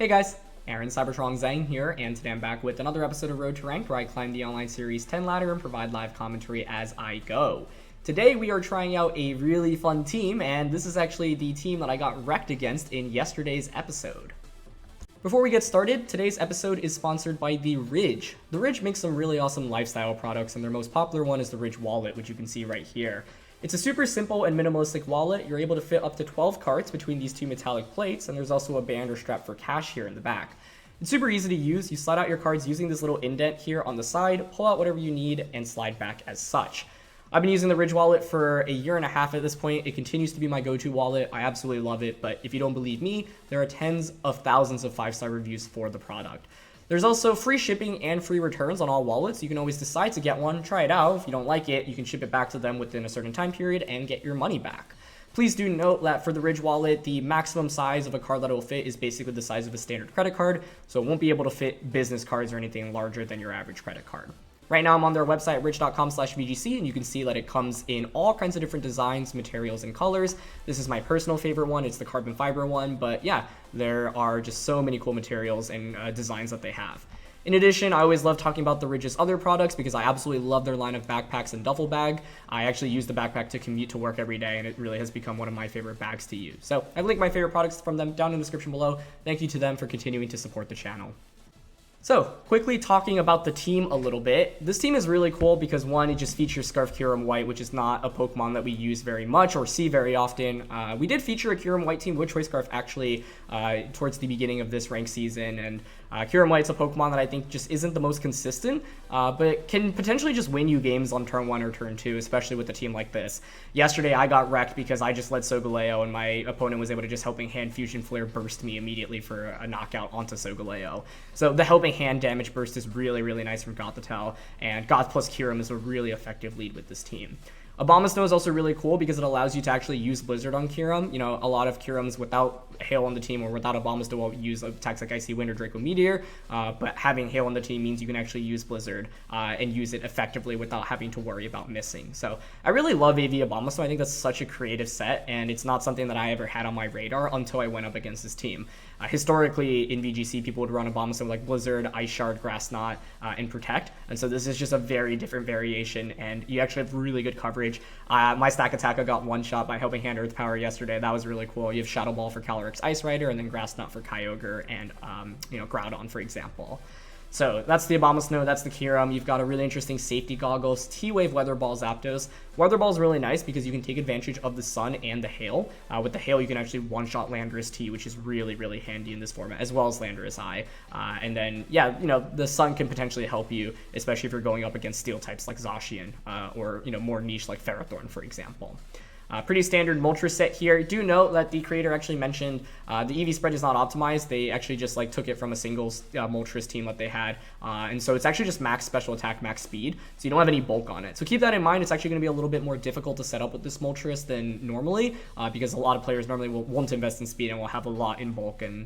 Hey guys, Aaron Cybertron Zhang here, and today I'm back with another episode of Road to Ranked where I climb the online series 10 ladder and provide live commentary as I go. Today we are trying out a really fun team, and this is actually the team that I got wrecked against in yesterday's episode. Before we get started, today's episode is sponsored by the Ridge. The Ridge makes some really awesome lifestyle products, and their most popular one is the Ridge Wallet, which you can see right here. It's a super simple and minimalistic wallet. You're able to fit up to 12 carts between these two metallic plates, and there's also a band or strap for cash here in the back. It's super easy to use. You slide out your cards using this little indent here on the side, pull out whatever you need, and slide back as such. I've been using the Ridge wallet for a year and a half at this point. It continues to be my go-to wallet. I absolutely love it, but if you don't believe me, there are tens of thousands of 5-star reviews for the product. There's also free shipping and free returns on all wallets. You can always decide to get one, try it out. If you don't like it, you can ship it back to them within a certain time period and get your money back. Please do note that for the Ridge wallet, the maximum size of a card that it will fit is basically the size of a standard credit card, so it won't be able to fit business cards or anything larger than your average credit card. Right now I'm on their website, ridge.com/VGC, and you can see that it comes in all kinds of different designs, materials, and colors. This is my personal favorite one. It's the carbon fiber one, but yeah, there are just so many cool materials and designs that they have. In addition, I always love talking about the Ridge's other products because I absolutely love their line of backpacks and duffel bag. I actually use the backpack to commute to work every day, and it really has become one of my favorite bags to use. So I've linked my favorite products from them down in the description below. Thank you to them for continuing to support the channel. So, quickly talking about the team a little bit. This team is really cool because one, it just features Kyurem-White, which is not a Pokemon that we use very much or see very often. We did feature a Kyurem-White team with Choice Scarf actually towards the beginning of this ranked season, and Kyurem-White's a Pokemon that I think just isn't the most consistent, but can potentially just win you games on turn 1 or turn 2, especially with a team like this. Yesterday I got wrecked because I just led Solgaleo and my opponent was able to just Helping Hand Fusion Flare burst me immediately for a knockout onto Solgaleo. So the Helping Hand damage burst is really, really nice from Gothitelle, and Goth plus Kyurem is a really effective lead with this team. Abomasnow is also really cool because it allows you to actually use Blizzard on Kyurem. You know, a lot of Kyurems without Hail on the team or without Abomasnow will use attacks like Icy Wind or Draco Meteor, but having Hail on the team means you can actually use Blizzard and use it effectively without having to worry about missing. So I really love AV Abomasnow. I think that's such a creative set, and it's not something that I ever had on my radar until I went up against this team. Historically, in VGC, people would run Abomasnow like Blizzard, Ice Shard, Grass Knot, and Protect, and so this is just a very different variation, and you actually have really good coverage. My stack attack, I got one shot by Helping Hand Earth Power yesterday. That was really cool. You have Shadow Ball for Caylrex Ice Rider, and then Grass Knot for Kyogre and Groudon, for example. So that's the Abomasnow, that's the Kyurem. You've got a really interesting safety goggles, T-Wave Weather Ball Zapdos. Weather Ball is really nice because you can take advantage of the sun and the hail. With the hail, you can actually one-shot Landorus-T, which is really, really handy in this format, as well as Landorus-I. And then, yeah, the sun can potentially help you, especially if you're going up against steel types like Zacian, or, more niche like Ferrothorn, for example. Pretty standard Moltres set here. Do note that the creator actually mentioned the EV spread is not optimized. They actually just took it from a singles Moltres team that they had. And so it's actually just max special attack, max speed. So you don't have any bulk on it. So keep that in mind. It's actually going to be a little bit more difficult to set up with this Moltres than normally because a lot of players normally will want to invest in speed and will have a lot in bulk and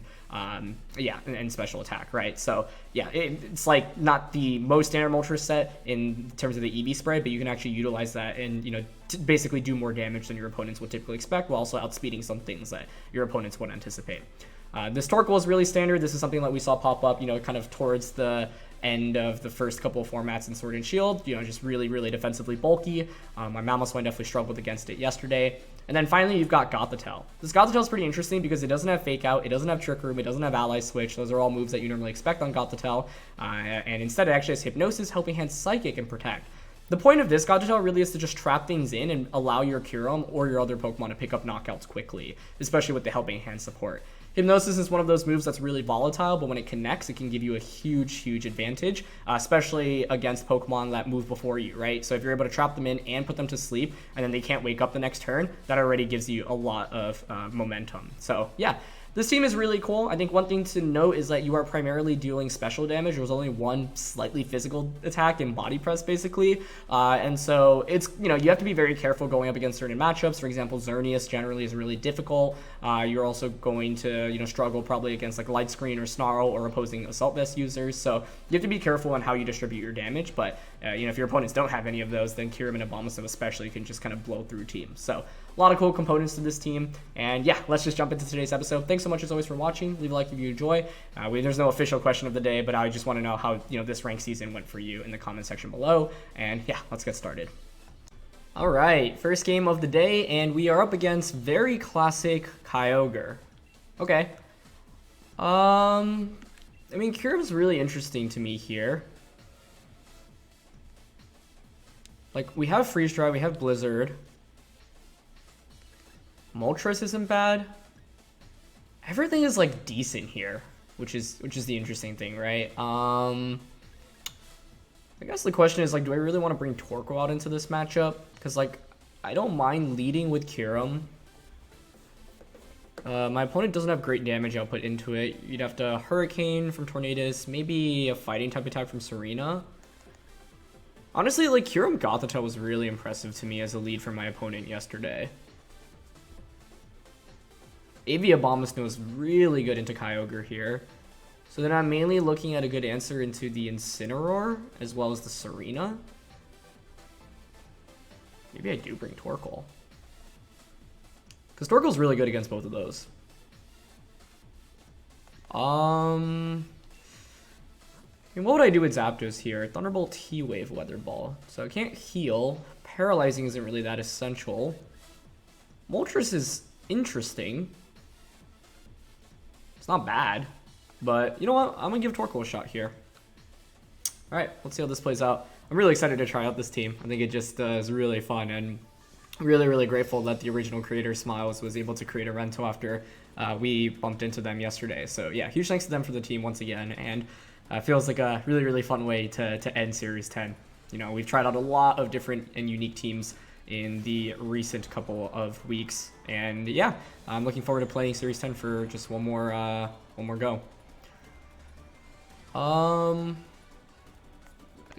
special attack, right? So yeah, it's not the most standard Moltres set in terms of the EV spread, but you can actually utilize that and to basically do more damage than your opponents would typically expect, while also outspeeding some things that your opponents would anticipate. This Torkoal is really standard. This is something that we saw pop up, kind of towards the end of the first couple of formats in Sword and Shield, just really, really defensively bulky. My Mamoswine definitely struggled against it yesterday. And then finally, you've got Gothitelle. This Gothitelle is pretty interesting because it doesn't have Fake Out, it doesn't have Trick Room, it doesn't have Ally Switch. Those are all moves that you normally expect on Gothitelle. And instead, it actually has Hypnosis, Helping Hand, Psychic, and Protect. The point of this Gothitelle really is to just trap things in and allow your Kyurem or your other Pokemon to pick up knockouts quickly, especially with the Helping Hand support. Hypnosis is one of those moves that's really volatile, but when it connects, it can give you a huge, huge advantage, especially against Pokemon that move before you, right? So if you're able to trap them in and put them to sleep, and then they can't wake up the next turn, that already gives you a lot of momentum. So yeah. This team is really cool. I think one thing to note is that you are primarily dealing special damage. There's only one slightly physical attack in Body Press, basically. And so it's, you have to be very careful going up against certain matchups. For example, Xerneas generally is really difficult. You're also going to, struggle probably against like Light Screen or Snarl or opposing Assault Vest users. So you have to be careful on how you distribute your damage. But, if your opponents don't have any of those, then Kyurem and Abomasnow especially can just kind of blow through teams. So a lot of cool components to this team. And yeah, let's just jump into today's episode. Thanks so much as always for watching. Leave a like if you enjoy. There's no official question of the day, but I just want to know how this rank season went for you in the comment section below. And yeah, let's get started. All right, first game of the day, and we are up against very classic Kyogre. Okay. I mean, Kyurem's really interesting to me here. Like, we have Freeze Dry, we have Blizzard. Moltres isn't bad. Everything is, like, decent here, which is the interesting thing, right? I guess the question is, like, do I really want to bring Torkoal out into this matchup? Because, like, I don't mind leading with Kyurem. My opponent doesn't have great damage output into it. You'd have to Hurricane from Tornadus, maybe a Fighting type attack from Tsareena. Honestly, like, Kyurem-Gothitelle was really impressive to me as a lead from my opponent yesterday. Abomasnow is really good into Kyogre here. So then I'm mainly looking at a good answer into the Incineroar, as well as the Tsareena. Maybe I do bring Torkoal. Because Torkoal's really good against both of those. And what would I do with Zapdos here? Thunderbolt, T-Wave, Weather Ball. So I can't heal. Paralyzing isn't really that essential. Moltres is interesting. It's not bad. But you know what? I'm going to give Torkoal a shot here. Alright, let's see how this plays out. I'm really excited to try out this team. I think it just is really fun, and really, really grateful that the original creator, Smiles, was able to create a Rento after we bumped into them yesterday. So yeah, huge thanks to them for the team once again, and feels like a really, really fun way to end Series 10. You know, we've tried out a lot of different and unique teams in the recent couple of weeks, and yeah, I'm looking forward to playing Series 10 for just one more go.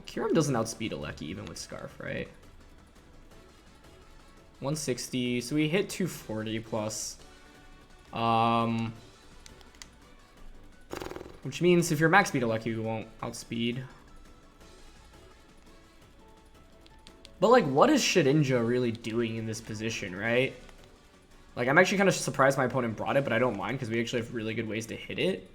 Kyurem doesn't outspeed Regieleki even with Scarf, right? 160, so we hit 240 plus. Which means if you're max speed Regieleki, we won't outspeed. But like, what is Shedinja really doing in this position, right? Like, I'm actually kind of surprised my opponent brought it, but I don't mind because we actually have really good ways to hit it.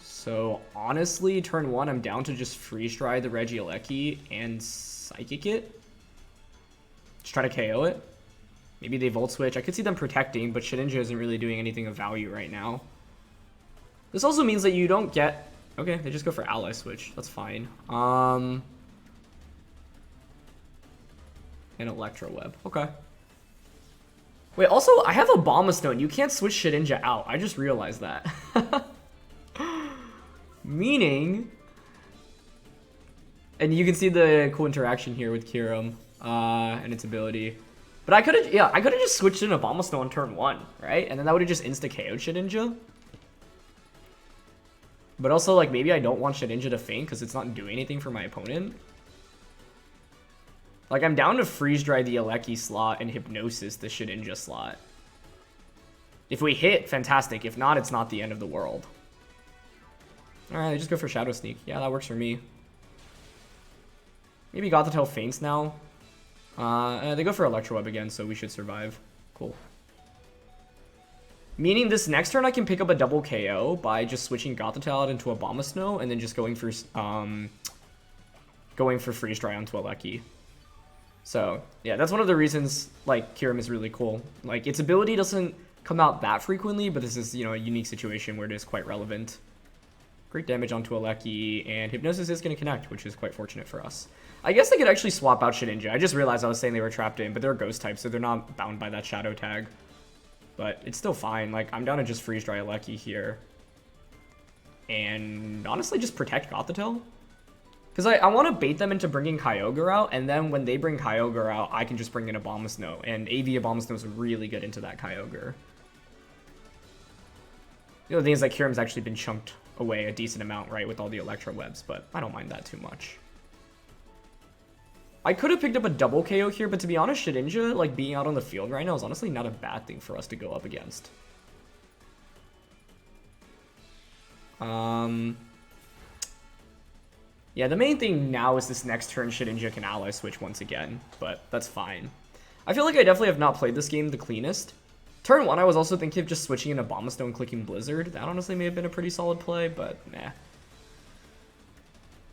So honestly, turn 1, I'm down to just Freeze Dry the Regieleki and Psychic it. Just try to KO it. Maybe they Volt Switch. I could see them protecting, but Shedinja isn't really doing anything of value right now. This also means that you don't get... Okay, they just go for Ally Switch. That's fine. An Electro Web. Okay. Wait, also, I have Abomasnow, and you can't switch Shedinja out. I just realized that. Meaning... And you can see the cool interaction here with Kyurem and its ability. But I could have, yeah, I could have just switched in Abomasnow on turn 1, right? And then that would have just insta-KO'd Shedinja. But also, like, maybe I don't want Shedinja to faint because it's not doing anything for my opponent. Like, I'm down to Freeze Dry the Regieleki slot and Hypnosis the Shedinja slot. If we hit, fantastic. If not, it's not the end of the world. Alright, they just go for Shadow Sneak. Yeah, that works for me. Maybe Gothitelle faints now. They go for Electro Web again, so we should survive. Cool. Meaning this next turn I can pick up a double KO by just switching Gothitelle out into Abomasnow and then just going for Freeze Dry onto Regieleki. So yeah, that's one of the reasons like Kyurem is really cool. Like, its ability doesn't come out that frequently, but this is, you know, a unique situation where it is quite relevant. Great damage onto Regieleki, and Hypnosis is going to connect, which is quite fortunate for us. I guess I could actually swap out Shedinja. I just realized I was saying they were trapped in, but they're Ghost type, so they're not bound by that Shadow tag. But it's still fine. Like, I'm down to just Freeze Dry Regieleki here. And honestly, just protect Gothitelle. Because I want to bait them into bringing Kyogre out, and then when they bring Kyogre out, I can just bring in Abomasnow. And AV Abomasnow is really good into that Kyogre. The other thing is that Kyurem's actually been chunked away a decent amount, right, with all the Electro Webs, but I don't mind that too much. I could have picked up a double KO here, but to be honest, Shedinja, like, being out on the field right now is honestly not a bad thing for us to go up against. Yeah, the main thing now is this next turn Shedinja can Ally Switch once again, but that's fine. I feel like I definitely have not played this game the cleanest. Turn 1, I was also thinking of just switching into Abomasnow and clicking Blizzard. That honestly may have been a pretty solid play, but nah.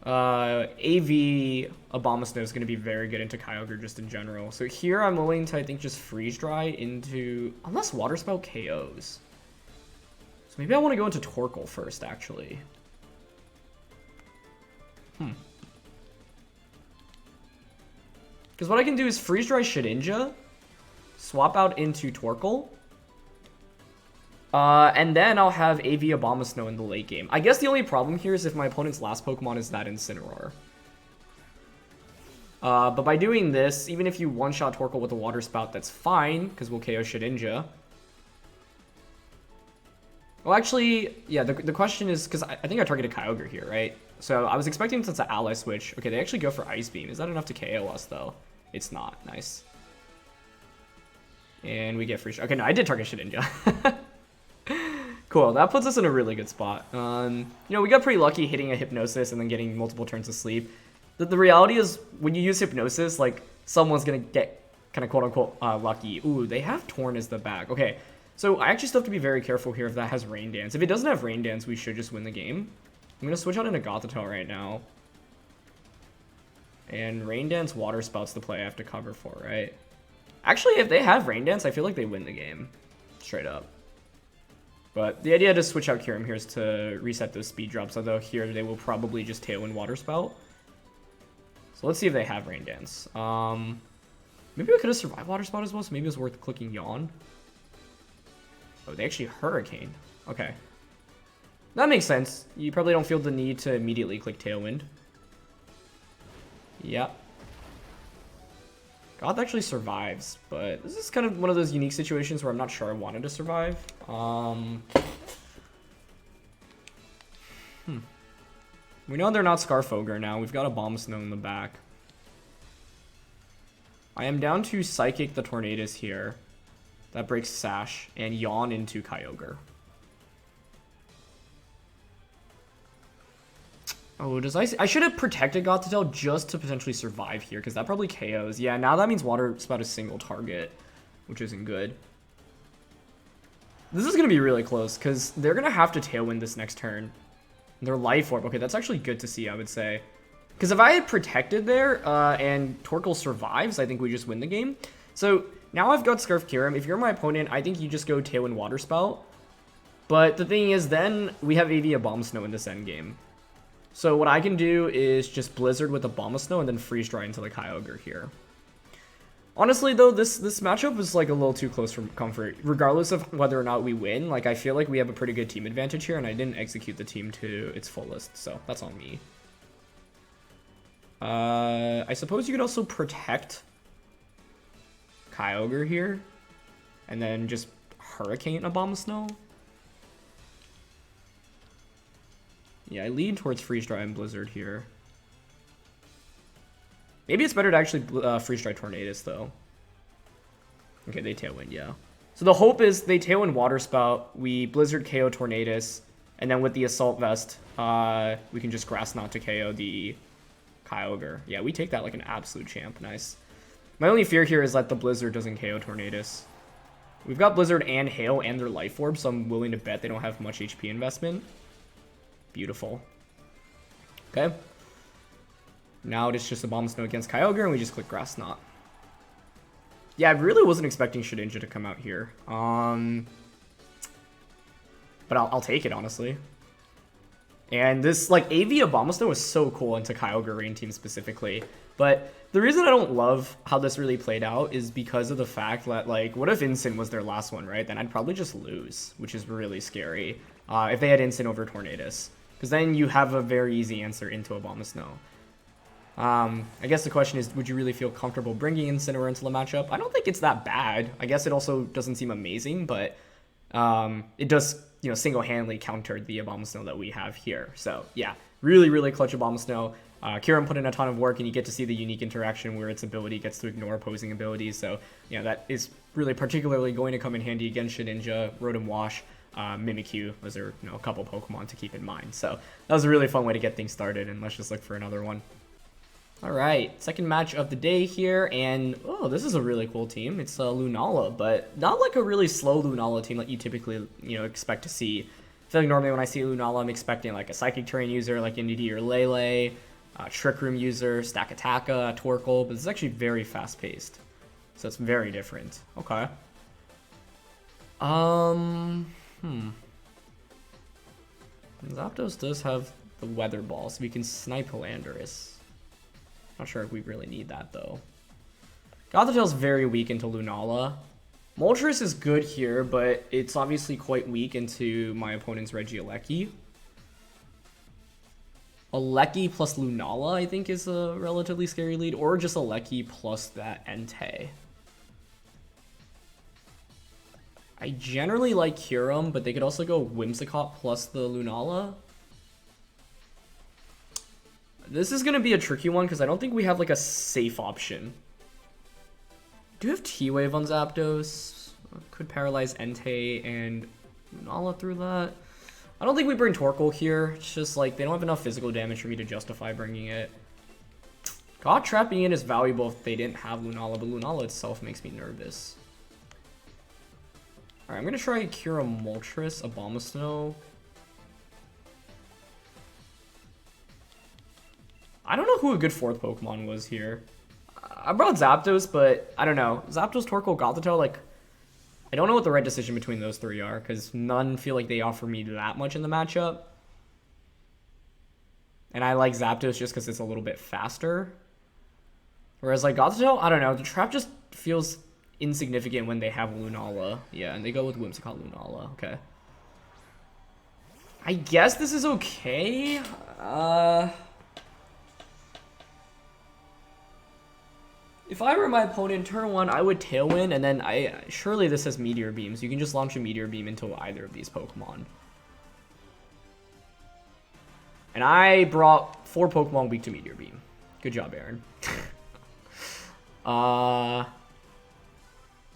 AV Abomasnow is going to be very good into Kyogre just in general. So here I'm willing to, I think, just Freeze Dry into... Unless Water Spout KOs. So maybe I want to go into Torkoal first, actually. Because what I can do is Freeze Dry Shedinja, swap out into Torkoal, and then I'll have AV Abomasnow in the late game. I guess the only problem here is if my opponent's last Pokemon is that Incineroar. But by doing this, even if you one-shot Torkoal with a Water Spout, that's fine, because we'll KO Shedinja. Well, actually, yeah, the question is, because I think I targeted Kyogre here, right? So I was expecting since the Ally Switch. Okay, they actually go for Ice Beam. Is that enough to KO us, though? It's not. Nice. And we get free... Okay, no, I did target Shedinja. Cool, that puts us in a really good spot. You know, we got pretty lucky hitting a Hypnosis and then getting multiple turns of sleep. The reality is, when you use Hypnosis, like, someone's gonna get kind of quote-unquote lucky. Ooh, they have Torn as the back. Okay, so I actually still have to be very careful here if that has Rain Dance. If it doesn't have Rain Dance, we should just win the game. I'm gonna switch out into Gothitelle right now. And Rain Dance Water Spout's the play I have to cover for, right? Actually, if they have Rain Dance, I feel like they win the game. Straight up. But the idea to switch out Kyurem here is to reset those speed drops, although here they will probably just Tailwind Water Spout. So let's see if they have Rain Dance. Maybe we could have survived Water Spout as well, so maybe it's worth clicking Yawn. Oh, they actually Hurricane. Okay. That makes sense. You probably don't feel the need to immediately click Tailwind. Yep. Goth actually survives, but this is kind of one of those unique situations where I'm not sure I wanted to survive. We know they're not Scarfogre now. We've got Abomasnow in the back. I am down to Psychic the Tornadus here. That breaks Sash, and Yawn into Kyogre. Oh, I should have protected Gothitelle just to potentially survive here, because that probably KOs. Yeah, now that means Water Spout is single target, which isn't good. This is going to be really close, because they're going to have to Tailwind this next turn. Their Life Orb. Okay, that's actually good to see, I would say. Because if I had protected there, and Torkoal survives, I think we just win the game. So, now I've got Scarf Kyurem. If you're my opponent, I think you just go Tailwind Water Spout. But the thing is, then we have AV Abomasnow in this endgame. So what I can do is just Blizzard with Abomasnow and then Freeze Dry into the Kyogre here. Honestly, though, this matchup is like a little too close for comfort. Regardless of whether or not we win, like I feel like we have a pretty good team advantage here, and I didn't execute the team to its fullest, so that's on me. I suppose you could also protect Kyogre here, and then just Hurricane Abomasnow. Yeah, I lean towards Freeze Dry and Blizzard here. Maybe it's better to actually Freeze Dry Tornadus, though. Okay, they Tailwind, yeah. So the hope is they Tailwind Water Spout, we Blizzard KO Tornadus, and then with the Assault Vest, we can just Grass Knot to KO the Kyogre. Yeah, we take that like an absolute champ. Nice. My only fear here is that the Blizzard doesn't KO Tornadus. We've got Blizzard and Hail and their Life Orb, so I'm willing to bet they don't have much HP investment. Beautiful. Okay. Now it's just Abomasnow against Kyogre, and we just click Grass Knot. Yeah, I really wasn't expecting Shedinja to come out here. But I'll take it, honestly. And this, like, AV Abomasnow was so cool into Kyogre Rain Team specifically. But the reason I don't love how this really played out is because of the fact that, like, what if Incin was their last one, right? Then I'd probably just lose, which is really scary. If they had Incin over Tornadus. Because then you have a very easy answer into Abomasnow. I guess the question is, would you really feel comfortable bringing Incineroar into the matchup? I don't think it's that bad. I guess it also doesn't seem amazing, but it does, you know, single-handedly counter the Abomasnow that we have here. So, yeah, really, really clutch Abomasnow. Kyurem put in a ton of work, and you get to see the unique interaction where its ability gets to ignore opposing abilities. So, you know, that is really particularly going to come in handy against Shedinja, Rotom Wash, Mimikyu. Those are, you know, a couple Pokemon to keep in mind. So that was a really fun way to get things started, and let's just look for another one. Alright, second match of the day here, and oh, this is a really cool team. It's Lunala, but not like a really slow Lunala team like you typically, expect to see. I feel like normally when I see Lunala, I'm expecting like a Psychic Terrain user like NDD or Lele, Trick Room user, Stack Attacka, Torkoal, but this is actually very fast-paced. So it's very different. Okay. Zapdos does have the Weather Ball, so we can snipe Landorus. Not sure if we really need that, though. Gothitelle's very weak into Lunala. Moltres is good here, but it's obviously quite weak into my opponent's Regieleki. A Leki plus Lunala, I think, is a relatively scary lead, or just a Leki plus that Entei. I generally like Kyurem, but they could also go Whimsicott plus the Lunala. This is going to be a tricky one because I don't think we have like a safe option. Do you have T-Wave on Zapdos? Could paralyze Entei and Lunala through that. I don't think we bring Torkoal here. It's just like they don't have enough physical damage for me to justify bringing it. God trapping in is valuable if they didn't have Lunala, but Lunala itself makes me nervous. Alright, I'm going to try Kyurem-Moltres, Abomasnow. I don't know who a good fourth Pokemon was here. I brought Zapdos, but I don't know. Zapdos, Torkoal, Gothitelle, like, I don't know what the right decision between those three are, because none feel like they offer me that much in the matchup. And I like Zapdos just because it's a little bit faster. Whereas, like, Gothitelle, I don't know. The trap just feels insignificant when they have Lunala. Yeah, and they go with Whimsicott Lunala. Okay. I guess this is okay. If I were my opponent turn 1, I would Tailwind, and then surely this has Meteor Beam, so you can just launch a Meteor Beam into either of these Pokemon. And I brought 4 Pokemon weak to Meteor Beam. Good job, Aaron. I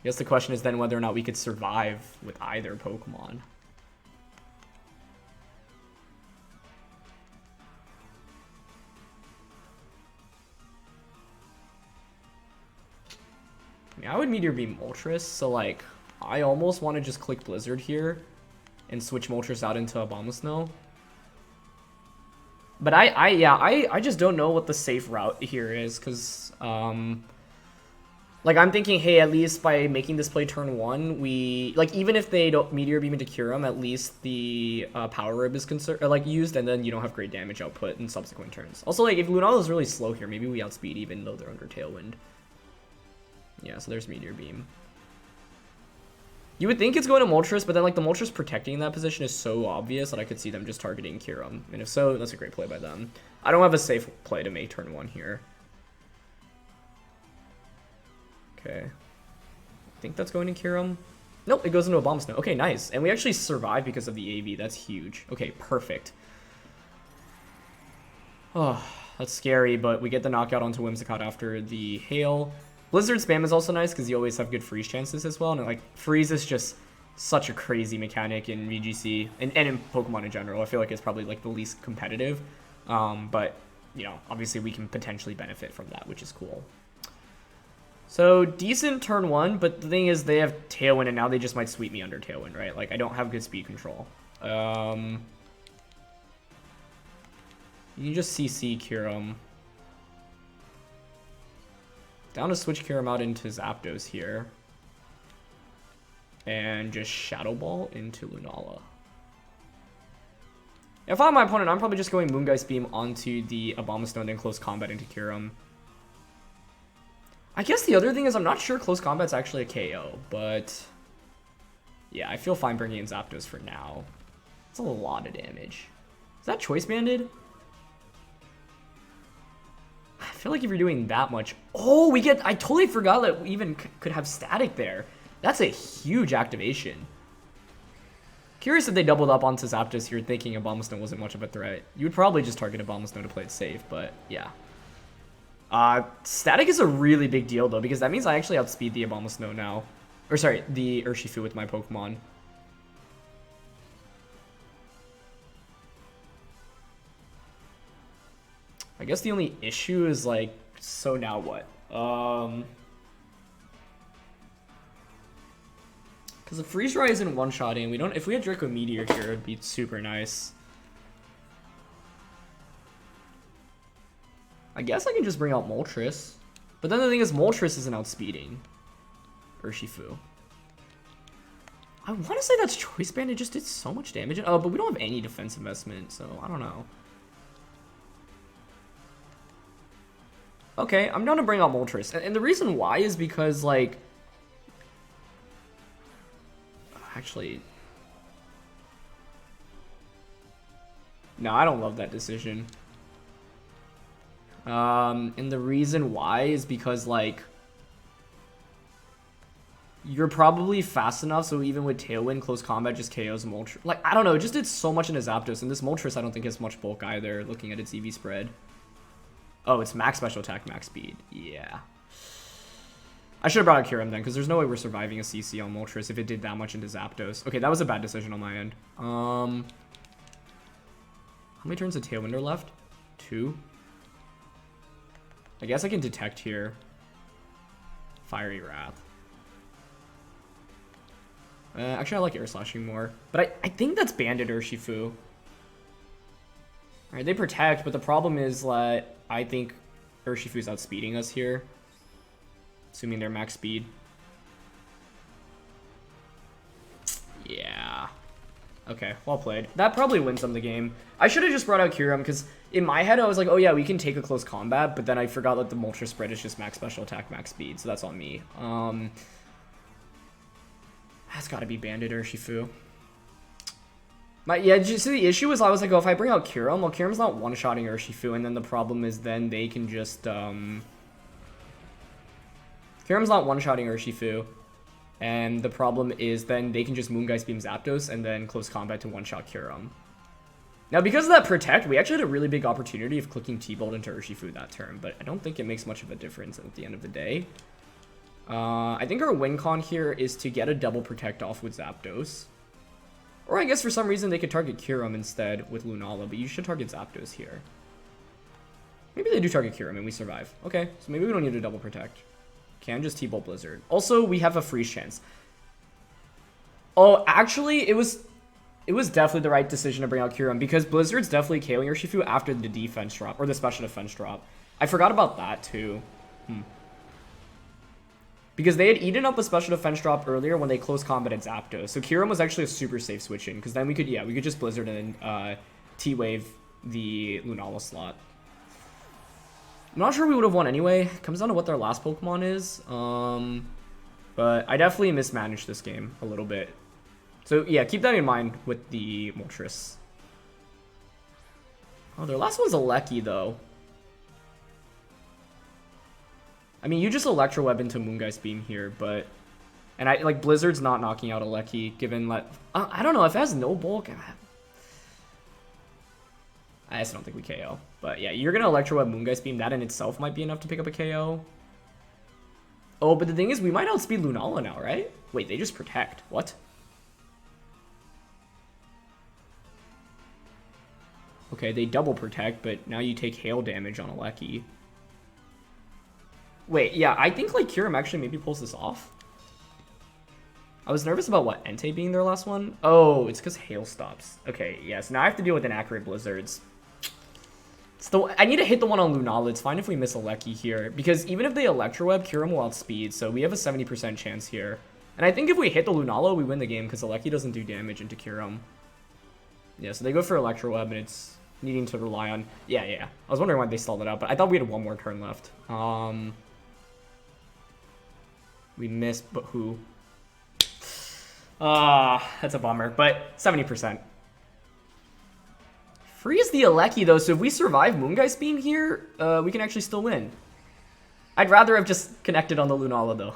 guess the question is then whether or not we could survive with either Pokemon. I mean, I would Meteor Beam Moltres, so like, I almost want to just click Blizzard here and switch Moltres out into Abomasnow. But I just don't know what the safe route here is, because, like, I'm thinking, hey, at least by making this play turn 1, we, like, even if they don't Meteor Beam into Kyurem, at least the Power Rib is used, and then you don't have great damage output in subsequent turns. Also, like, if Lunala is really slow here, maybe we outspeed even though they're under Tailwind. Yeah, so there's Meteor Beam. You would think it's going to Moltres, but then, like, the Moltres protecting that position is so obvious that I could see them just targeting Kyurem. And if so, that's a great play by them. I don't have a safe play to make turn 1 here. Okay. I think that's going to Kyurem. Nope, it goes into Abomasnow. Okay, nice. And we actually survived because of the AV. That's huge. Okay, perfect. Oh, that's scary, but we get the knockout onto Whimsicott after the Hail. Blizzard spam is also nice because you always have good freeze chances as well. And like freeze is just such a crazy mechanic in VGC and in Pokemon in general. I feel like it's probably like the least competitive. But, you know, obviously we can potentially benefit from that, which is cool. So decent turn 1, but the thing is they have Tailwind and now they just might sweep me under Tailwind, right? Like I don't have good speed control. You can just CC Kyurem. Down to switch Kyurem out into Zapdos here. And just Shadow Ball into Lunala. If I'm my opponent, I'm probably just going Moongeist Beam onto the Abomasnow and then close combat into Kyurem. I guess the other thing is I'm not sure close combat's actually a KO, but yeah, I feel fine bringing in Zapdos for now. It's a lot of damage. Is that Choice Banded? I feel like if you're doing that much... Oh, we get... I totally forgot that we even could have Static there. That's a huge activation. Curious if they doubled up onto Zapdos here thinking Abomasnow wasn't much of a threat. You would probably just target Abomasnow to play it safe, but yeah. Static is a really big deal, though, because that means I actually outspeed the Abomasnow now. Or sorry, the Urshifu with my Pokemon. I guess the only issue is like, so now what? Because the Freeze Dry isn't one-shotting. We don't. If we had Draco Meteor here, it'd be super nice. I guess I can just bring out Moltres. But then the thing is, Moltres isn't outspeeding Urshifu. I want to say that's Choice Band. It just did so much damage. Oh, but we don't have any defense investment, so I don't know. Okay, I'm down to bring out Moltres. And the reason why is because, like... Actually... No, I don't love that decision. And the reason why is because, like... You're probably fast enough, so even with Tailwind, close combat just KOs Moltres. Like, I don't know, it just did so much in his Zapdos, and this Moltres I don't think has much bulk either, looking at its EV spread. Oh, it's max special attack, max speed. Yeah. I should have brought out Kyurem then, because there's no way we're surviving a CC on Moltres if it did that much into Zapdos. Okay, that was a bad decision on my end. How many turns of Tailwind are left? 2. I guess I can detect here. Fiery Wrath. Actually, I like Air Slashing more. But I think that's Banded Urshifu. Alright, they protect, but the problem is that I think Urshifu's outspeeding us here. Assuming they're max speed. Yeah. Okay, well played. That probably wins them the game. I should have just brought out Kyurem, because in my head I was like, oh yeah, we can take a close combat, but then I forgot that the Moltres spread is just max special attack, max speed, so that's on me. That's gotta be Banded Urshifu. Yeah, just the issue is I was like, oh, if I bring out Kyurem, well, Kyurem's not one-shotting Urshifu, and then the problem is then they can just, Kyurem's not one-shotting Urshifu, and the problem is then they can just Moongeist Beam Zapdos and then close combat to one-shot Kyurem. Now, because of that Protect, we actually had a really big opportunity of clicking T-Bolt into Urshifu that turn, but I don't think it makes much of a difference at the end of the day. I think our win con here is to get a double Protect off with Zapdos. Or I guess for some reason they could target Kyurem instead with Lunala, but you should target Zapdos here. Maybe they do target Kyurem and we survive. Okay, so maybe we don't need a double Protect. Can just T-Bolt Blizzard. Also, we have a freeze chance. Oh, actually, it was definitely the right decision to bring out Kyurem, because Blizzard's definitely KOing Urshifu after the defense drop, or the special defense drop. I forgot about that too. Because they had eaten up a special defense drop earlier when they close combated Zapdos. So Kyurem was actually a super safe switch in, because then we could just Blizzard and then T-Wave the Lunala slot. I'm not sure we would have won anyway. It comes down to what their last Pokemon is. But I definitely mismanaged this game a little bit. So yeah, keep that in mind with the Moltres. Oh, their last one's a Regieleki though. I mean, you just Electro Web into Moongeist Beam here, but... And I like Blizzard's not knocking out a Regieleki, given that... I don't know, if it has no bulk... I just don't think we KO. But yeah, you're going to Electro Web Moongeist Beam. That in itself might be enough to pick up a KO. Oh, but the thing is, we might outspeed Lunala now, right? Wait, they just Protect. What? Okay, they double Protect, but now you take hail damage on a Regieleki. Wait, yeah, I think like Kyurem actually maybe pulls this off. I was nervous about what, Entei being their last one? Oh, it's because hail stops. Okay, yes, now I have to deal with inaccurate blizzards. I need to hit the one on Lunala. It's fine if we miss a Regieleki here, because even if they Electro Web, Kyurem will outspeed, so we have a 70% chance here. And I think if we hit the Lunala, we win the game, because the Regieleki doesn't do damage into Kyurem. Yeah, so they go for Electro Web, and it's needing to rely on... Yeah. I was wondering why they stalled it out, but I thought we had one more turn left. We missed, but who? That's a bummer, but 70%. Freeze the Regieleki, though, so if we survive Moongeist Beam here, we can actually still win. I'd rather have just connected on the Lunala, though.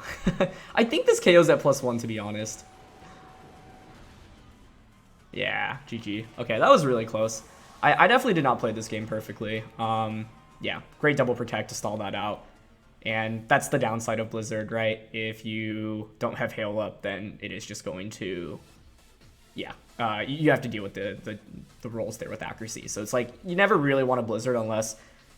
I think this KO's at +1, to be honest. Yeah, GG. Okay, that was really close. I definitely did not play this game perfectly. Yeah, great double Protect to stall that out. And that's the downside of Blizzard, right? If you don't have Hail up, then it is just going to... Yeah, you have to deal with the rolls there with accuracy. So it's like, you never really want a Blizzard unless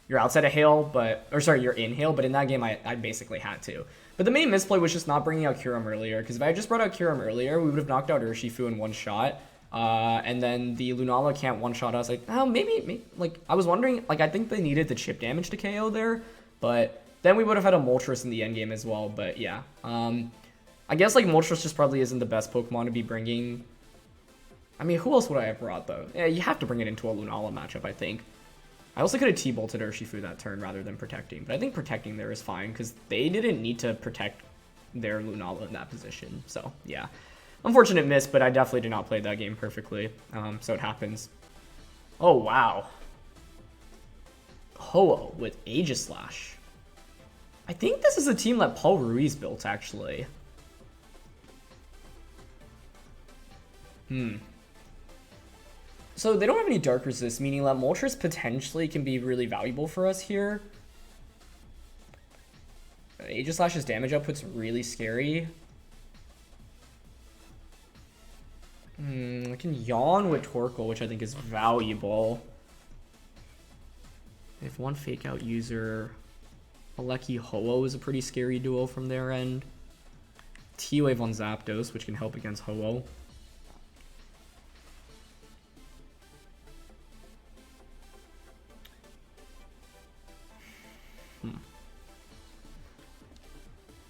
you're outside of Hail, or sorry, you're in Hail, but in that game, I basically had to. But the main misplay was just not bringing out Kyurem earlier, because if I had just brought out Kyurem earlier, we would have knocked out Urshifu in one shot. And then the Lunala can't one-shot us. Like, oh, maybe, like, I was wondering, like, I think they needed the chip damage to KO there, but then we would have had a Moltres in the endgame as well, but yeah. I guess, like, Moltres just probably isn't the best Pokemon to be bringing. I mean, who else would I have brought, though? Yeah, you have to bring it into a Lunala matchup, I think. I also could have T-bolted Urshifu that turn rather than protecting, but I think protecting there is fine, because they didn't need to protect their Lunala in that position, so, yeah. Unfortunate miss, but I definitely did not play that game perfectly, so it happens. Oh, wow. Ho-Oh with Aegislash. I think this is a team that Paul Ruiz built, actually. So they don't have any Dark Resist, meaning that Moltres potentially can be really valuable for us here. Aegislash's damage output's really scary. I can Yawn with Torkoal, which I think is valuable. If one Fake Out user, Regieleki Ho-Oh is a pretty scary duo from their end. T-Wave on Zapdos, which can help against Ho-Oh.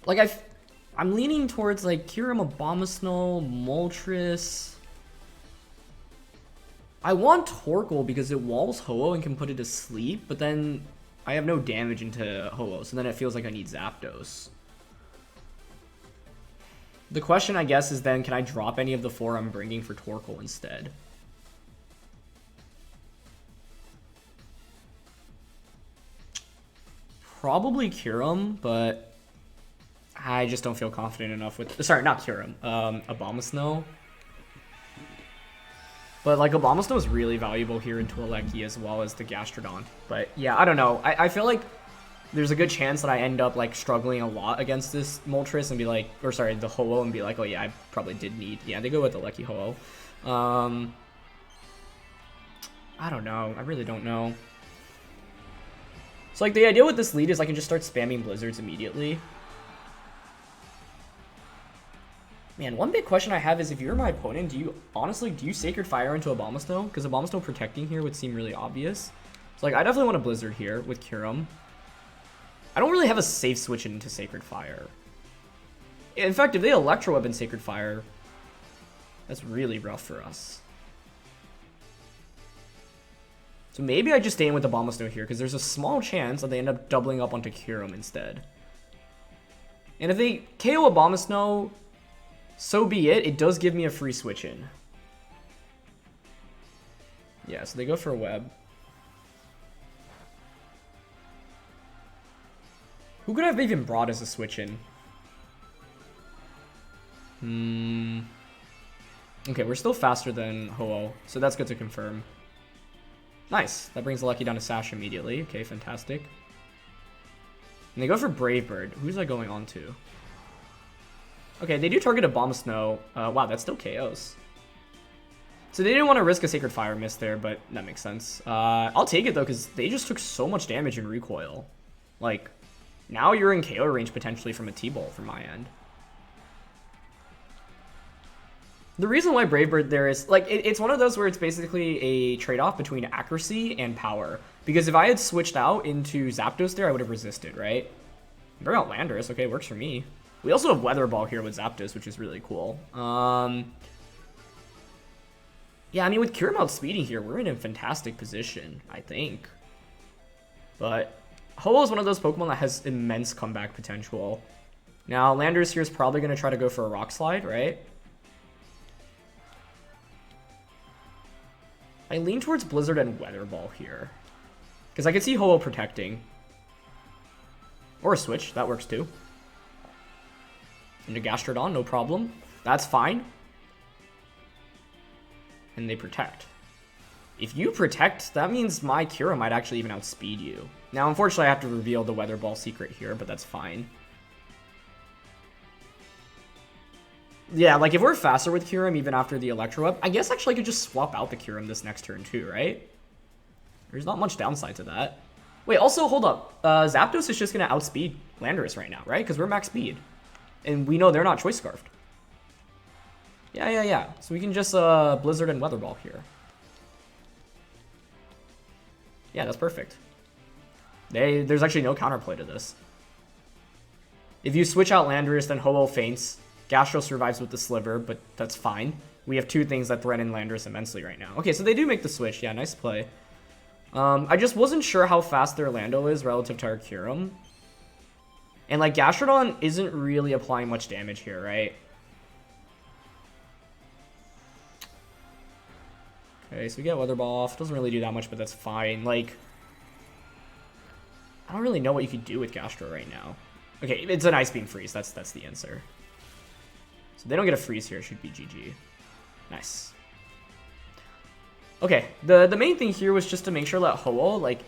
Like, I'm leaning towards, like, Kyurem, Abomasnow, Moltres. I want Torkoal because it walls Ho-Oh and can put it to sleep, but then I have no damage into Ho-Oh, so then it feels like I need Zapdos. The question, I guess, is then, can I drop any of the 4 I'm bringing for Torkoal instead? Probably Kyurem, but I just don't feel confident enough with... Sorry, not Kyurem. Abomasnow. But, like, Abomasnow is really valuable here into Regieleki as well as the Gastrodon. But, yeah, I don't know. I feel like there's a good chance that I end up, like, struggling a lot against this Moltres and be like... Or, sorry, the Ho-Oh and be like, oh, yeah, I probably did need... Yeah, they go with the Regieleki Ho-Oh. I don't know. I really don't know. So, like, the idea with this lead is I can just start spamming Blizzards immediately. Man, one big question I have is if you're my opponent, do you Sacred Fire into Abomasnow? Because Abomasnow protecting here would seem really obvious. So, like, I definitely want a Blizzard here with Kyurem. I don't really have a safe switch into Sacred Fire. In fact, if they Electro Weapon Sacred Fire, that's really rough for us. So maybe I just stay in with Abomasnow here, because there's a small chance that they end up doubling up onto Kyurem instead. And if they KO Abomasnow, so be it. It does give me a free switch in. Yeah, so they go for a web. Who could I have even brought as a switch in? Okay, we're still faster than Ho-Oh, so that's good to confirm. Nice. That brings the Lucky down to Sash immediately. Okay, fantastic. And they go for Brave Bird. Who's that going on to? Okay, they do target Abomasnow. Wow, that still KOs. So they didn't want to risk a Sacred Fire miss there, but that makes sense. I'll take it, though, because they just took so much damage in recoil. Like, now you're in KO range, potentially, from a T-Bolt from my end. The reason why Brave Bird there is, like, it's one of those where it's basically a trade-off between accuracy and power. Because if I had switched out into Zapdos there, I would have resisted, right? Bring out Landorus. Okay, works for me. We also have Weather Ball here with Zapdos, which is really cool. Yeah, I mean, with Kyurem outspeeding here, we're in a fantastic position, I think. But Ho-Oh is one of those Pokemon that has immense comeback potential. Now, Landorus here is probably going to try to go for a Rock Slide, right? I lean towards Blizzard and Weather Ball here. Because I could see Ho-Oh protecting. Or a Switch, that works too. Into Gastrodon, no problem. That's fine. And they protect. If you protect, that means my Kyurem might actually even outspeed you. Now, unfortunately, I have to reveal the Weather Ball secret here, but that's fine. Yeah, like, if we're faster with Kyurem even after the Electro Web, I guess actually I could just swap out the Kyurem this next turn too, right? There's not much downside to that. Wait, also, hold up. Zapdos is just going to outspeed Landorus right now, right? Because we're max speed. And we know they're not Choice Scarfed. Yeah. So we can just Blizzard and Weather Ball here. Yeah, that's perfect. There's actually no counterplay to this. If you switch out Landorus, then Ho-Oh faints. Gastro survives with the Sliver, but that's fine. We have two things that threaten Landorus immensely right now. Okay, so they do make the switch. Yeah, nice play. I just wasn't sure how fast their Lando is relative to our Kyurem. And, like, Gastrodon isn't really applying much damage here, right? Okay, so we get Weather Ball off. Doesn't really do that much, but that's fine. Like, I don't really know what you could do with Gastro right now. Okay, it's an Ice Beam Freeze. That's the answer. So they don't get a freeze here. It should be GG. Nice. Okay, the main thing here was just to make sure that Ho-Oh, like...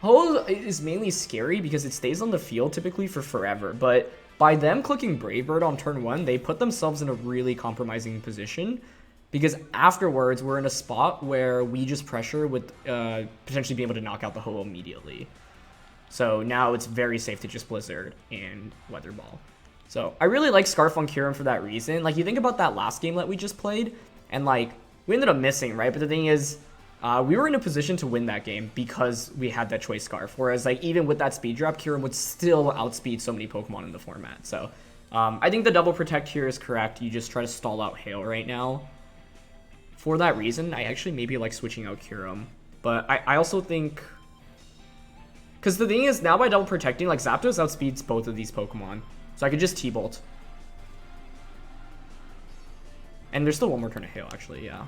Ho-Oh is mainly scary because it stays on the field typically for forever, but by them clicking Brave Bird on turn 1, they put themselves in a really compromising position because afterwards we're in a spot where we just pressure with potentially being able to knock out the Ho-Oh immediately. So now it's very safe to just Blizzard and Weather Ball. So I really like Scarf on Kyurem for that reason. Like, you think about that last game that we just played, and like, we ended up missing, right? But the thing is, we were in a position to win that game because we had that Choice Scarf. Whereas, like, even with that speed drop, Kyurem would still outspeed so many Pokemon in the format. So I think the double protect here is correct. You just try to stall out Hail right now. For that reason, I actually maybe like switching out Kyurem. But I also think... Because the thing is, now by double protecting, like, Zapdos outspeeds both of these Pokemon. So I could just T-Bolt. And there's still one more turn of Hail, actually, yeah.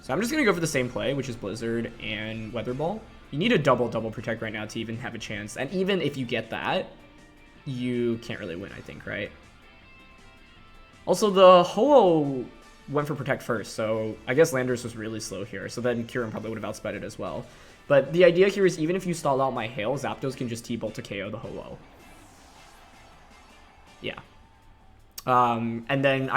So I'm just going to go for the same play, which is Blizzard and Weather Ball. You need a double protect right now to even have a chance. And even if you get that, you can't really win, I think, right? Also, the Ho-Oh went for protect first, so I guess Landorus was really slow here. So then Kyurem probably would have outsped it as well. But the idea here is even if you stall out my Hail, Zapdos can just T-Bolt to KO the Ho-Oh. Yeah. And then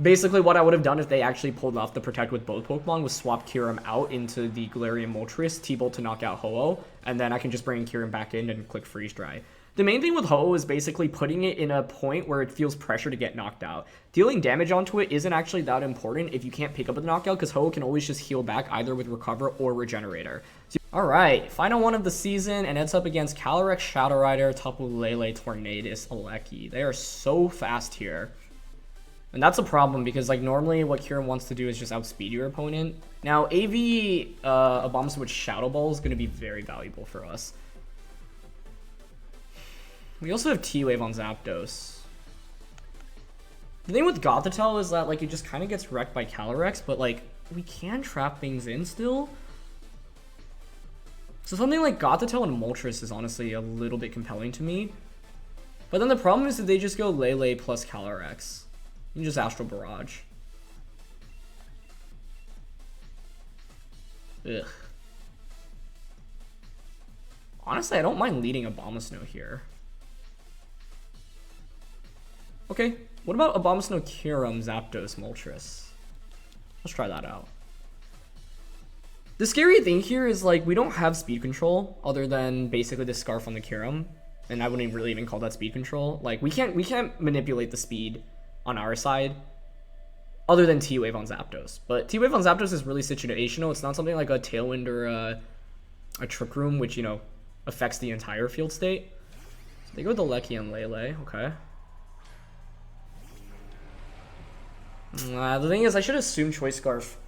basically what I would have done if they actually pulled off the protect with both Pokemon was swap Kyurem out into the Galarian Moltres, T-Bolt to knock out Ho-Oh, and then I can just bring Kyurem back in and click Freeze Dry. The main thing with Ho-Oh is basically putting it in a point where it feels pressure to get knocked out. Dealing damage onto it isn't actually that important if you can't pick up the knockout, because Ho-Oh can always just heal back either with Recover or Regenerator. Alright, final one of the season, and it's up against Calyrex, Shadow Rider, Tapu, Lele, Tornadus, Gieleki. They are so fast here. And that's a problem because, like, normally what Kyurem wants to do is just outspeed your opponent. Now, AV Abomasnow with Shadow Ball is going to be very valuable for us. We also have T-Wave on Zapdos. The thing with Gothitelle is that, like, it just kind of gets wrecked by Calyrex, but, like, we can trap things in still. So something like Gothitelle and Moltres is honestly a little bit compelling to me. But then the problem is that they just go Lele plus Calyrex. You can just Astral Barrage. Ugh. Honestly, I don't mind leading Abomasnow here. Okay, what about Abomasnow, Kyurem, Zapdos, Moltres? Let's try that out. The scary thing here is, like, we don't have speed control other than basically the Scarf on the Kyurem, and I wouldn't really even call that speed control. Like, we can't manipulate the speed on our side other than T-Wave on Zapdos. But T-Wave on Zapdos is really situational. It's not something like a Tailwind or a Trick Room, which, you know, affects the entire field state. So they go with the Gieleki and Lele. Okay. The thing is, I should assume Choice Scarf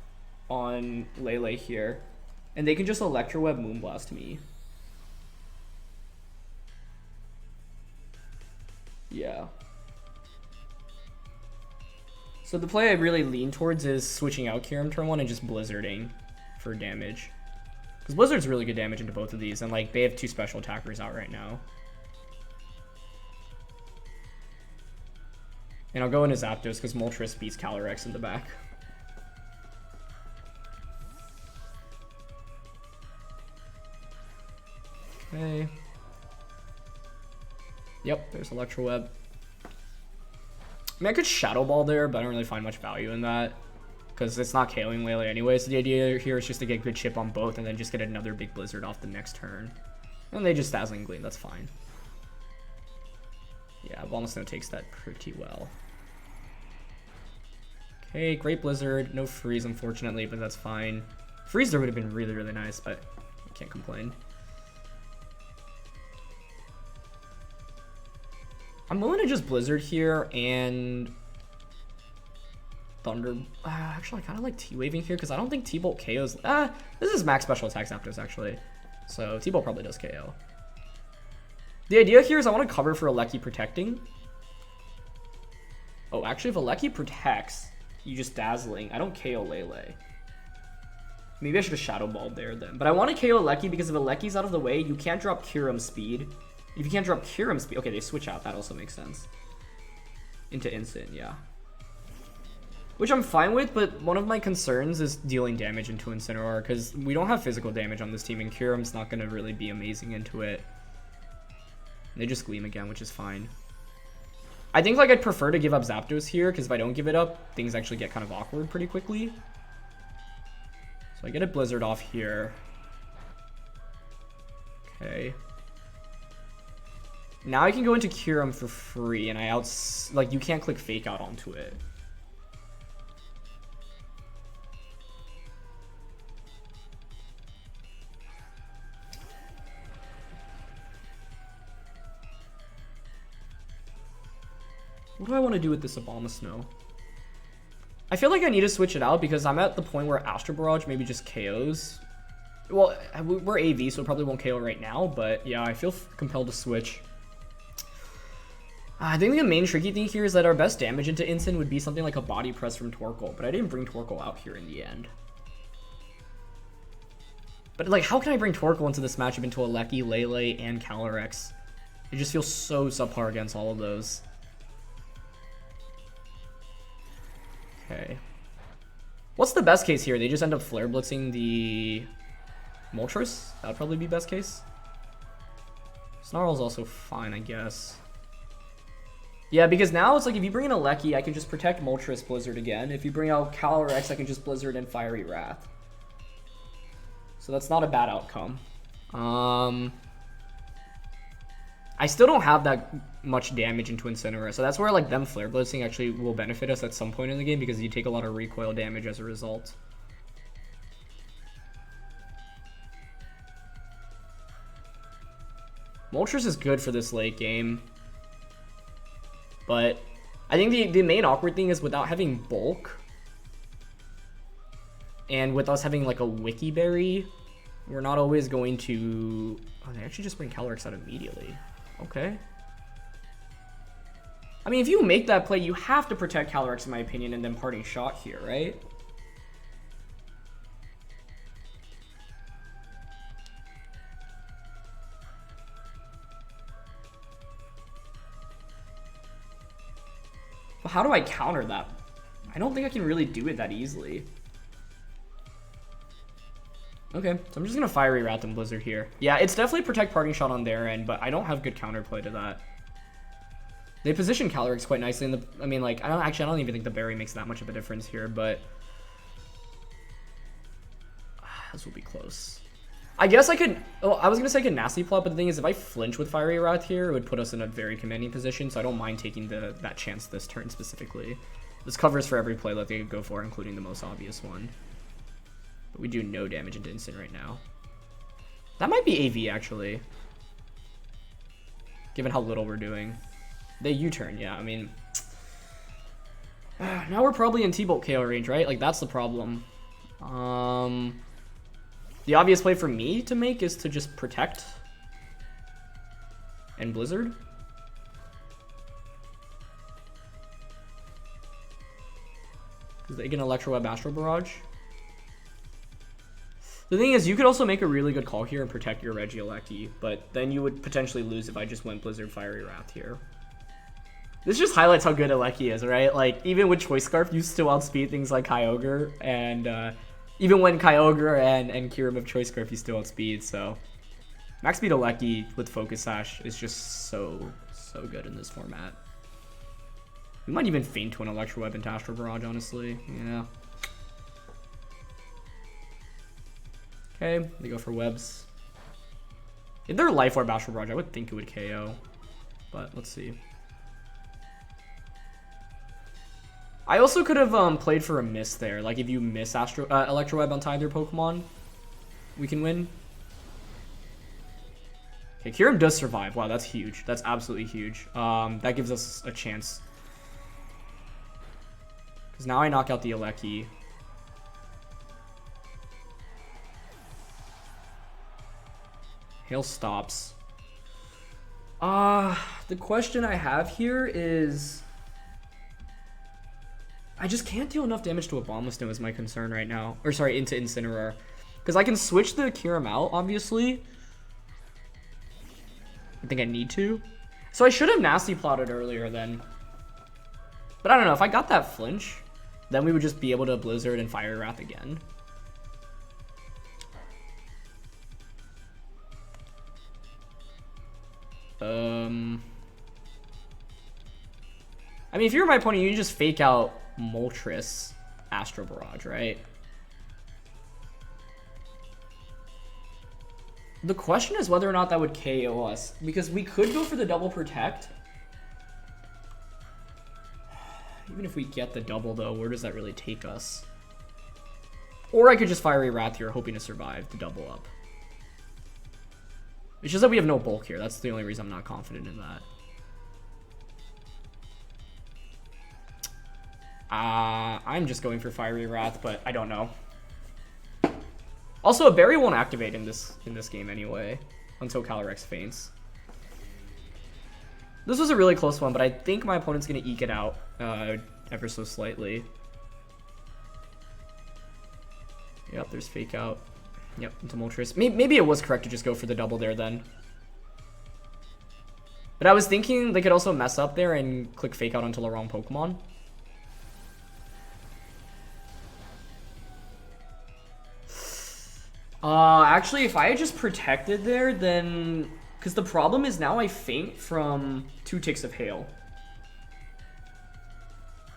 on Lele here, and they can just Electro Web Moonblast me. Yeah. So the play I really lean towards is switching out Kyurem turn 1 and just Blizzarding for damage. Because Blizzard's really good damage into both of these, and, like, they have two special attackers out right now. And I'll go into Zapdos because Moltres beats Calyrex in the back. Okay. Yep, there's Electro Web. I mean, I could Shadow Ball there, but I don't really find much value in that. because it's not KOing Lele anyway, so the idea here is just to get good chip on both and then just get another big Blizzard off the next turn. And they just Dazzling Gleam, that's fine. Yeah, Abomasnow takes that pretty well. Okay, great Blizzard. No Freeze, unfortunately, but that's fine. Freeze there would have been really, really nice, but I can't complain. I'm willing to just Blizzard here and Thunder. Actually, I kind of like T-Waving here because I don't think T-Bolt KOs. This is max special attack Zapdos, actually. So T-Bolt probably does KO. The idea here is I want to cover for Regieleki protecting. Oh, actually, if Regieleki protects, you just Dazzling. I don't KO Lele. Maybe I should have Shadow Balled there then. But I want to KO Regieleki because if Regieleki's out of the way, you can't drop Kyurem speed. If you can't drop Kyurem speed... Okay, they switch out. That also makes sense. Into Incin, yeah. Which I'm fine with, but one of my concerns is dealing damage into Incineroar because we don't have physical damage on this team and Kyurem's not going to really be amazing into it. They just Gleam again, which is fine. I think like I'd prefer to give up Zapdos here because if I don't give it up, things actually get kind of awkward pretty quickly. So I get a Blizzard off here. Okay. Now I can go into Kyurem for free and like you can't click Fake Out onto it. What do I want to do with this Abomasnow? I feel like I need to switch it out because I'm at the point where Astro Barrage maybe just KOs. Well, we're AV, so it probably won't KO right now, but yeah, I feel compelled to switch. I think the main tricky thing here is that our best damage into Incin would be something like a Body Press from Torkoal, but I didn't bring Torkoal out here in the end. But like, how can I bring Torkoal into this matchup into Regieleki, Lele, and Calyrex? It just feels so subpar against all of those. Okay. What's the best case here? They just end up Flare Blitzing the Moltres? That would probably be best case. Snarl's also fine, I guess. Yeah, because now it's like if you bring in a Regieleki, I can just protect Moltres Blizzard again. If you bring out Calyrex, I can just Blizzard and Fiery Wrath. So that's not a bad outcome. I still don't have that much damage into Incineroar, so that's where like them Flare Blitzing actually will benefit us at some point in the game because you take a lot of recoil damage as a result. Moltres is good for this late game, but I think the main awkward thing is without having bulk and with us having like a Wiki Berry, we're not always going to... Oh, they actually just bring Calyrex out immediately. Okay. I mean, if you make that play, you have to protect Calyrex, in my opinion, and then Parting Shot here, right? Well, how do I counter that? I don't think I can really do it that easily. Okay, so I'm just gonna Fiery Wrath and Blizzard here. Yeah, it's definitely Protect Parting Shot on their end, but I don't have good counterplay to that. They position Calyrex quite nicely in the... I mean, like, I don't even think the berry makes that much of a difference here, but... this will be close. I guess I could... Oh, I was gonna say I could Nasty Plot, but the thing is, if I flinch with Fiery Wrath here, it would put us in a very commanding position, so I don't mind taking that chance this turn specifically. This covers for every play that they could go for, including the most obvious one. But we do no damage into Incin right now. That might be AV, actually. Given how little we're doing. They U-turn, yeah, I mean... now we're probably in T-Bolt KO range, right? Like, that's the problem. The obvious play for me to make is to just Protect. And Blizzard. Because they can Electro Web Astral Barrage. The thing is, you could also make a really good call here and protect your Regieleki, but then you would potentially lose if I just went Blizzard Fiery Wrath here. This just highlights how good Regieleki is, right? Like, even with Choice Scarf, you still outspeed things like Kyogre, and even when Kyogre and Kyurem have Choice Scarf, you still outspeed, so... Max speed Regieleki with Focus Sash is just so good in this format. We might even feint to an Electro Web into Astral Barrage, honestly. Yeah. Okay, they go for webs. If they're Life Orb Astral Barrage, I would think it would KO. But let's see. I also could have played for a miss there. Like if you miss Electro Web onto either Pokemon, we can win. Okay, Kyurem does survive. Wow, that's huge. That's absolutely huge. That gives us a chance. Because now I knock out the Regieleki. Hail stops. The question I have here is... I just can't deal enough damage to Abomasnow is my concern right now. Or sorry, into Incineroar. Because I can switch the Kyurem out, obviously. I think I need to. So I should have nasty plotted earlier then. But I don't know, if I got that flinch, then we would just be able to Blizzard and Fire Wrath again. I mean, if you're my opponent, you can just fake out Moltres Astro Barrage, right? The question is whether or not that would KO us, because we could go for the double protect. Even if we get the double, though, where does that really take us? Or I could just Fiery Wrath here, hoping to survive the double up. It's just that we have no bulk here. That's the only reason I'm not confident in that. I'm just going for Fiery Wrath, but I don't know. Also, a berry won't activate in this game anyway, until Calyrex faints. This was a really close one, but I think my opponent's going to eke it out ever so slightly. Yep, there's fake out. Yep, into Moltres. Maybe it was correct to just go for the double there then. But I was thinking they could also mess up there and click fake out onto the wrong Pokemon. Actually, if I had just protected there, then... Because the problem is now I faint from 2 ticks of hail.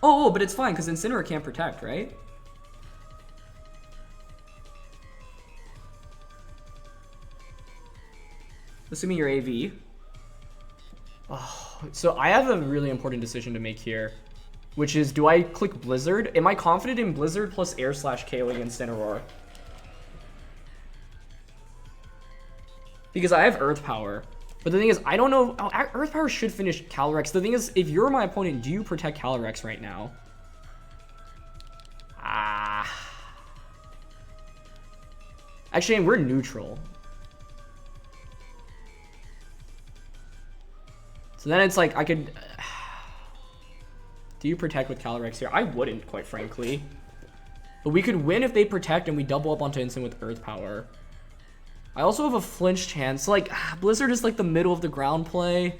Oh, but it's fine, because Incineroar can't protect, right? Assuming you're AV. Oh, so I have a really important decision to make here. Which is, do I click Blizzard? Am I confident in Blizzard plus Air Slash KOing Incineroar? Because I have Earth Power. But the thing is, I don't know... Oh, Earth Power should finish Calyrex. The thing is, if you're my opponent, do you protect Calyrex right now? Actually, we're neutral. So then it's like, I could... Do you protect with Calyrex here? I wouldn't, quite frankly. But we could win if they protect and we double up onto Incin with Earth Power. I also have a flinch chance. Like, Blizzard is like the middle of the ground play.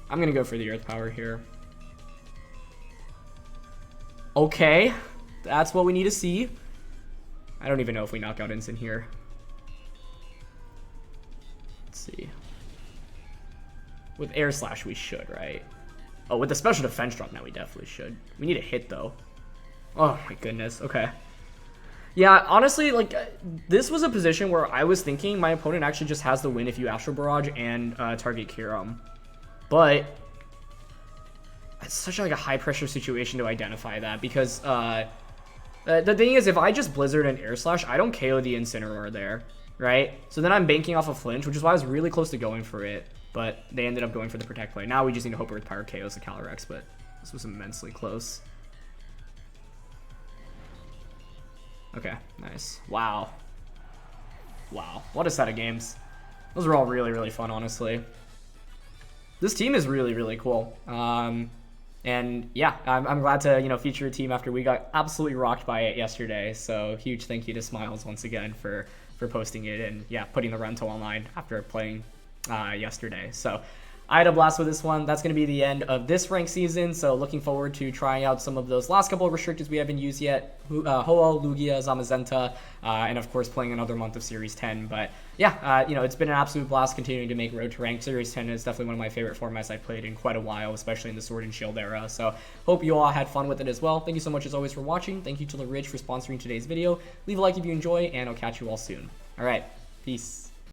I'm gonna go for the Earth Power here. Okay, that's what we need to see. I don't even know if we knock out Incin here. Let's see. With Air Slash, we should, right? Oh, with the special defense drop now, we definitely should. We need a hit, though. Oh, my goodness. Okay. Yeah, honestly, like, this was a position where I was thinking my opponent actually just has the win if you Astral Barrage and target Kyurem. But it's such like a high-pressure situation to identify that because the thing is, if I just Blizzard and Air Slash, I don't KO the Incineroar there, right? So then I'm banking off a flinch, which is why I was really close to going for it. But they ended up going for the Protect play. Now we just need to hope Earth Power KOs the Calyrex, but this was immensely close. Okay, nice. Wow. Wow, what a set of games. Those were all really, really fun, honestly. This team is really, really cool. And yeah, I'm glad to, you know, feature a team after we got absolutely rocked by it yesterday. So huge thank you to Smiles once again for posting it and yeah, putting the rental online after playing yesterday. So I had a blast with this one. That's going to be the end of this rank season, so looking forward to trying out some of those last couple of restricteds we haven't used yet. Ho-Oh, Lugia, Zamazenta, and of course playing another month of Series 10. But yeah, it's been an absolute blast continuing to make Road to Rank. Series 10 is definitely one of my favorite formats I've played in quite a while, especially in the Sword and Shield era. So hope you all had fun with it as well. Thank you so much as always for watching. Thank you to The Ridge for sponsoring today's video. Leave a like if you enjoy, and I'll catch you all soon. All right, peace.